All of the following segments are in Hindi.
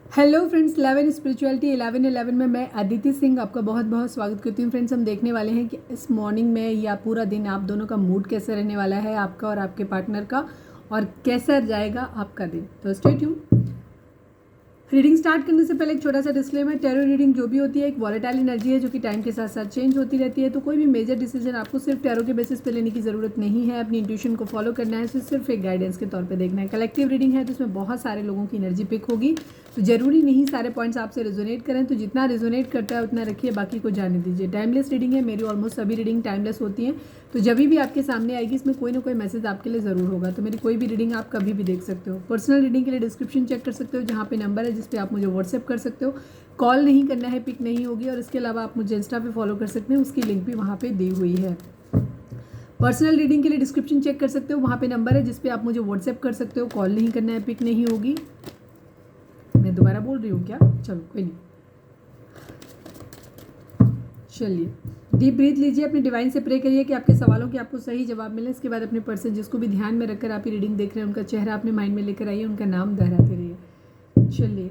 हेलो फ्रेंड्स, 11 स्पिरिचुअलिटी 11 में मैं अदिति सिंह आपका बहुत बहुत स्वागत करती हूँ। फ्रेंड्स, हम देखने वाले हैं कि इस मॉर्निंग में या पूरा दिन आप दोनों का मूड कैसे रहने वाला है, आपका और आपके पार्टनर का, और कैसा जाएगा आपका दिन। तो स्टे ट्यून्ड। रीडिंग स्टार्ट करने से पहले एक छोटा सा डिस्क्लेमर, टैरो रीडिंग जो भी होती है एक वॉलेटाइल एनर्जी है जो कि टाइम के साथ साथ चेंज होती रहती है। तो कोई भी मेजर डिसीजन आपको सिर्फ टैरो के बेसिस पे लेने की ज़रूरत नहीं है। अपनी इंट्यूशन को फॉलो करना है, सिर्फ एक गाइडेंस के तौर पे देखना है। कलेक्टिव रीडिंग है तो इसमें बहुत सारे लोगों की एनर्जी पिक होगी, तो जरूरी नहीं सारे पॉइंट्स आपसे रेजोनेट करें। तो जितना रेजोनेट करता है उतना रखिए, बाकी को जाने दीजिए। टाइमलेस रीडिंग है, मेरी ऑलमोस्ट सभी रीडिंग टाइमलेस होती हैं। तो जब भी आपके सामने आएगी इसमें कोई ना कोई मैसेज आपके लिए ज़रूर होगा। तो मेरी कोई भी रीडिंग आप कभी भी देख सकते हो। पर्सनल रीडिंग के लिए डिस्क्रिप्शन चेक कर सकते हो, जहाँ पे नंबर है जिस पे आप मुझे व्हाट्सएप कर सकते हो। कॉल नहीं करना है, पिक नहीं होगी। और इसके अलावा आप मुझे इंस्टा पे फॉलो कर सकते हैं, उसकी लिंक भी वहाँ पे दी हुई है। पर्सनल रीडिंग के लिए डिस्क्रिप्शन चेक कर सकते हो, वहाँ पे नंबर है जिस पे आप मुझे व्हाट्सएप कर सकते हो। कॉल नहीं करना है, पिक नहीं होगी। मैं दोबारा बोल रही हूँ क्या? चलो कोई नहीं, चलिए डीप ब्रीथ लीजिए, अपने डिवाइन से प्रे करिए कि आपके सवालों के आपको सही जवाब मिले। इसके बाद अपने पर्सन जिसको भी ध्यान में रखकर आप ये रीडिंग देख रहे हैं उनका चेहरा अपने माइंड में लेकर आइए, उनका नाम दोहराते रहिए। चलिए,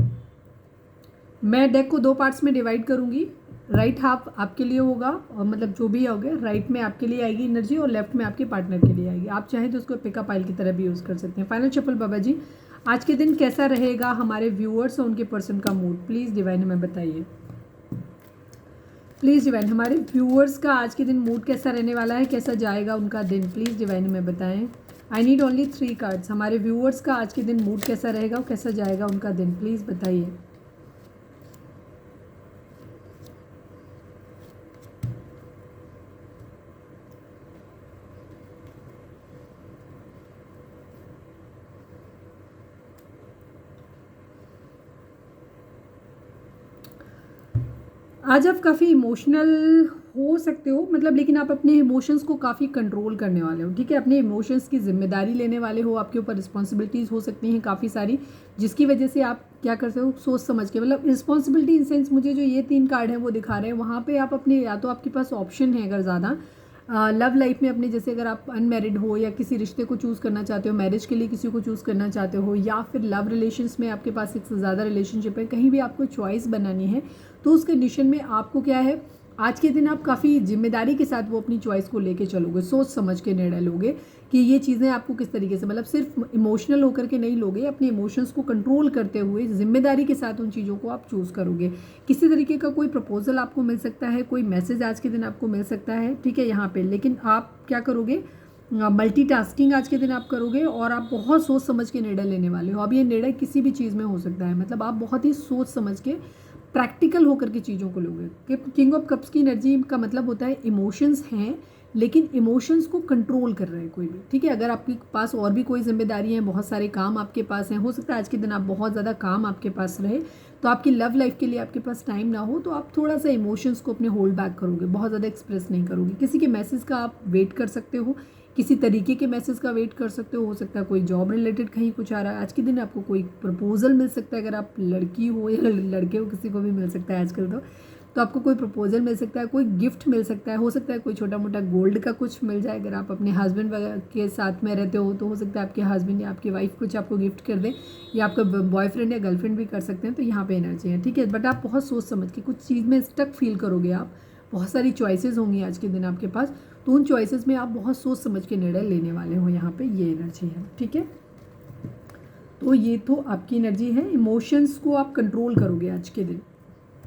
मैं डेक को 2 पार्ट्स में डिवाइड करूंगी। राइट हाफ आपके लिए होगा, और मतलब जो भी होगा राइट में आपके लिए आएगी एनर्जी, और लेफ्ट में आपके पार्टनर के लिए आएगी। आप चाहें तो उसको पिकअप पाइल की तरह भी यूज़ कर सकते हैं। फाइनल चप्पल बाबा जी, आज के दिन कैसा रहेगा हमारे व्यूअर्स और उनके पर्सन का मूड, प्लीज़ डिवाइन हमें बताइए। प्लीज़ डिवाइन, हमारे व्यूअर्स का आज के दिन मूड कैसा रहने वाला है, कैसा जाएगा उनका दिन, प्लीज़ डिवाइन हमें बताएं। I need only 3 cards. हमारे व्यूअर्स का आज के दिन मूड कैसा रहेगा और कैसा जाएगा उनका दिन, प्लीज़ बताइए। आज आप काफ़ी इमोशनल हो सकते हो, मतलब, लेकिन आप अपने इमोशंस को काफ़ी कंट्रोल करने वाले हो। ठीक है, अपने इमोशंस की जिम्मेदारी लेने वाले हो। आपके ऊपर रिस्पॉन्सिबिलिटीज़ हो सकती हैं काफ़ी सारी, जिसकी वजह से आप क्या करते हो, सोच समझ के, मतलब रिस्पॉन्सिबिलिटी इन सेंस, मुझे जो ये 3 कार्ड हैं वो दिखा रहे हैं। वहाँ पे आप अपने, या तो आपके पास ऑप्शन है अगर ज़्यादा लव लाइफ में अपने, जैसे अगर आप अनमैरिड हो या किसी रिश्ते को चूज़ करना चाहते हो, मैरिज के लिए किसी को चूज़ करना चाहते हो, या फिर लव रिलेशंस में आपके पास एक से ज़्यादा रिलेशनशिप है, कहीं भी आपको चॉइस बनानी है, तो उस कंडीशन में आपको क्या है, आज के दिन आप काफ़ी जिम्मेदारी के साथ वो अपनी चॉइस को लेके चलोगे, सोच समझ के निर्णय लोगे कि ये चीज़ें आपको किस तरीके से, मतलब सिर्फ इमोशनल होकर के नहीं लोगे, अपने इमोशंस को कंट्रोल करते हुए जिम्मेदारी के साथ उन चीज़ों को आप चूज़ करोगे। किसी तरीके का कोई प्रपोजल आपको मिल सकता है, कोई मैसेज आज के दिन आपको मिल सकता है, ठीक है, यहाँ पे। लेकिन आप क्या करोगे, मल्टीटास्किंग आज के दिन आप करोगे, और आप बहुत सोच समझ के निर्णय लेने वाले हो। अब ये निर्णय किसी भी चीज़ में हो सकता है, मतलब आप बहुत ही सोच समझ के प्रैक्टिकल होकर के चीज़ों को लोगे। किंग ऑफ कप्स की एनर्जी का मतलब होता है इमोशंस हैं, लेकिन इमोशंस को कंट्रोल कर रहे हैं कोई भी। ठीक है, अगर आपके पास और भी कोई जिम्मेदारी है, बहुत सारे काम आपके पास हैं, हो सकता है आज के दिन आप बहुत ज़्यादा काम आपके पास रहे, तो आपकी लव लाइफ के लिए आपके पास टाइम ना हो, तो आप थोड़ा सा इमोशंस को अपने होल्ड बैक करोगे, बहुत ज़्यादा एक्सप्रेस नहीं करोगे। किसी के मैसेज का आप वेट कर सकते हो, किसी तरीके के मैसेज का वेट कर सकते हो सकता है कोई जॉब रिलेटेड कहीं कुछ आ रहा है। आज के दिन आपको कोई प्रपोजल मिल सकता है, अगर आप लड़की हो या लड़के हो, किसी को भी मिल सकता है आजकल तो आपको कोई प्रपोजल मिल सकता है, कोई गिफ्ट मिल सकता है, हो सकता है कोई छोटा मोटा गोल्ड का कुछ मिल जाए। अगर आप अपने हस्बैंड के साथ में रहते हो तो हो सकता है आपके हस्बैंड या आपकी वाइफ कुछ आपको गिफ्ट कर दे, या आपका बॉयफ्रेंड या गर्लफ्रेंड भी कर सकते हैं। तो यहाँ पे एनर्जी है, ठीक है, बट आप बहुत सोच समझ के कुछ चीज़ में स्टक फील करोगे। आप बहुत सारी चॉइसेस होंगी आज के दिन आपके पास, तो उन चॉइसेस में आप बहुत सोच समझ के निर्णय लेने वाले हो। यहाँ पे ये एनर्जी है, ठीक है। तो ये तो आपकी एनर्जी है, इमोशंस को आप कंट्रोल करोगे आज के दिन,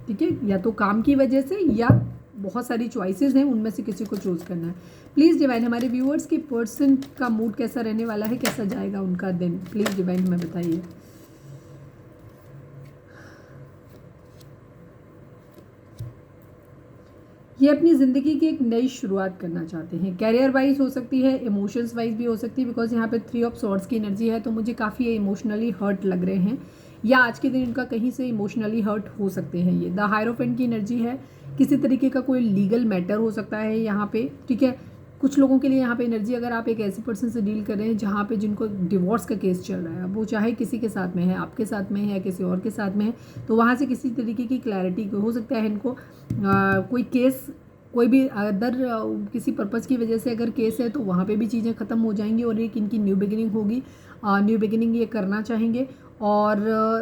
ठीक है, या तो काम की वजह से या बहुत सारी चॉइसेस हैं उनमें से किसी को चूज़ करना है। प्लीज़ डिवाइन, हमारे व्यूअर्स के पर्सन का मूड कैसा रहने वाला है, कैसा जाएगा उनका दिन, प्लीज़ डिवाइन हमें बताइए। ये अपनी ज़िंदगी की एक नई शुरुआत करना चाहते हैं, कैरियर वाइज हो सकती है, इमोशंस वाइज भी हो सकती है, बिकॉज यहाँ पे 3 ऑफ सॉर्ड्स की एनर्जी है, तो मुझे काफ़ी इमोशनली हर्ट लग रहे हैं, या आज के दिन इनका कहीं से इमोशनली हर्ट हो सकते हैं। ये द हायरोफेंट की एनर्जी है, किसी तरीके का कोई लीगल मैटर हो सकता है यहाँ पे, ठीक है। कुछ लोगों के लिए यहाँ पे एनर्जी, अगर आप एक ऐसे पर्सन से डील कर रहे हैं जहाँ पे जिनको डिवोर्स का केस चल रहा है, अब वो चाहे किसी के साथ में है, आपके साथ में है या किसी और के साथ में है, तो वहाँ से किसी तरीके की क्लैरिटी हो सकता है इनको। कोई केस, कोई भी अदर किसी पर्पज़ की वजह से अगर केस है, तो वहाँ पे भी चीज़ें ख़त्म हो जाएंगी और एक इनकी न्यू बिगिनिंग होगी। न्यू बिगिनिंग ये करना चाहेंगे, और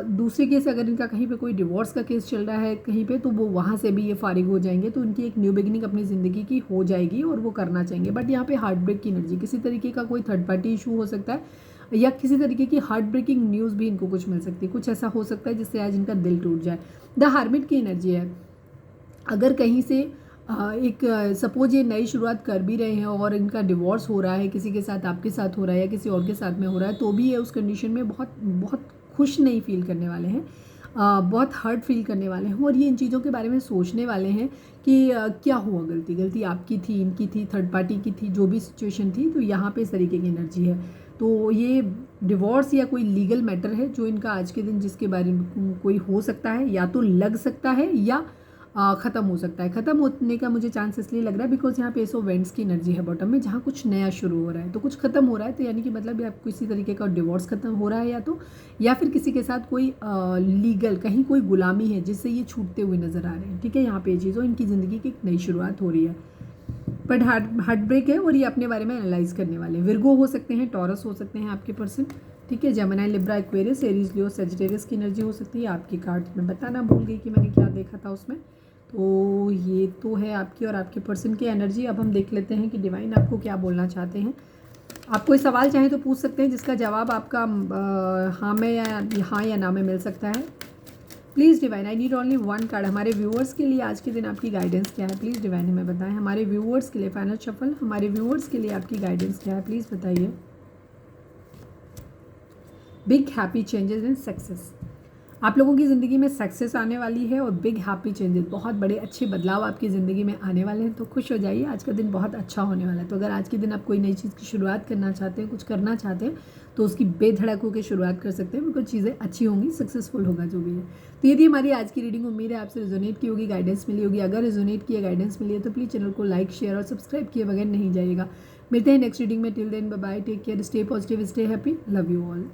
दूसरी केस अगर इनका कहीं पे कोई डिवोर्स का केस चल रहा है कहीं पे, तो वो वहाँ से भी ये फारिग हो जाएंगे, तो उनकी एक न्यू बिगिनिंग अपनी ज़िंदगी की हो जाएगी और वो करना चाहेंगे। बट यहाँ पे हार्ट ब्रेक की एनर्जी, किसी तरीके का कोई थर्ड पार्टी इशू हो सकता है या किसी तरीके की हार्ट ब्रेकिंग न्यूज़ भी इनको कुछ मिल सकती है, कुछ ऐसा हो सकता है जिससे आज इनका दिल टूट जाए। द हार्मिट की एनर्जी है, अगर कहीं से एक सपोज ये नई शुरुआत कर भी रहे हैं और इनका डिवोर्स हो रहा है, किसी के साथ आपके साथ हो रहा है या किसी और के साथ में हो रहा है, तो भी ये उस कंडीशन में बहुत बहुत खुश नहीं फील करने वाले हैं, बहुत हर्ट फील करने वाले हैं और ये इन चीज़ों के बारे में सोचने वाले हैं कि क्या हुआ, गलती आपकी थी, इनकी थी, थर्ड पार्टी की थी, जो भी सिचुएशन थी। तो यहाँ पे इस तरीके की एनर्जी है। तो ये डिवोर्स या कोई लीगल मैटर है जो इनका आज के दिन जिसके बारे में कोई हो सकता है, या तो लग सकता है या ख़त्म हो सकता है। ख़त्म होने का मुझे चांस इसलिए लग रहा है बिकॉज यहाँ पे एसो वेंट्स की एनर्जी है बॉटम में, जहाँ कुछ नया शुरू हो रहा है, तो कुछ ख़त्म हो रहा है, तो यानी कि मतलब आप किसी तरीके का डिवोर्स ख़त्म हो रहा है या फिर किसी के साथ कोई लीगल कहीं कोई गुलामी है जिससे ये छूटते हुए नज़र आ रहे हैं। ठीक है, यहाँ पे ये चीज़ों इनकी ज़िंदगी की एक नई शुरुआत हो रही है, बट हार्ट ब्रेक है और ये अपने बारे में एनालाइज करने वाले। विर्गो हो सकते हैं, टॉरस हो सकते हैं आपके पर्सन। ठीक है, जेमिनी, लिब्रा, एक्वेरियस, एरीज, लियो, सेजिटेरियस की एनर्जी हो सकती है। आपकी कार्ड में बताना भूल गई कि मैंने क्या देखा था उसमें। तो ये तो है आपकी और आपके पर्सन की एनर्जी। अब हम देख लेते हैं कि डिवाइन आपको क्या बोलना चाहते हैं। आप कोई सवाल चाहें तो पूछ सकते हैं जिसका जवाब आपका हाँ या ना में मिल सकता है। Please divine, I need only one card. हमारे व्यूअर्स के लिए आज के दिन आपकी गाइडेंस क्या है, प्लीज़ डिवाइन हमें बताएं। हमारे व्यूअर्स के लिए फाइनल शफल, हमारे व्यूअर्स के लिए आपकी गाइडेंस क्या है, प्लीज़ बताइए। Big happy changes in success, आप लोगों की ज़िंदगी में सक्सेस आने वाली है और बिग हैप्पी चेंजेस, बहुत बड़े अच्छे बदलाव आपकी ज़िंदगी में आने वाले हैं। तो खुश हो जाइए, आज का दिन बहुत अच्छा होने वाला है। तो अगर आज के दिन आप कोई नई चीज़ की शुरुआत करना चाहते हैं, कुछ करना चाहते हैं, तो उसकी बेधड़क होकर शुरुआत कर सकते हैं, बिल्कुल चीज़ें अच्छी होंगी, सक्सेसफुल होगा जो भी है। तो ये थी हमारी आज की रीडिंग। उम्मीद है आपसे रिजोनेट की होगी, गाइडेंस मिली होगी। अगर रिजोनेट की गाइडेंस मिली है तो प्लीज़ चैनल को लाइक, शेयर और सब्सक्राइब किए बगैर नहीं जाइएगा। मिलते हैं नेक्स्ट रीडिंग में। Till then bye bye, take care, stay positive, stay happy, love you all.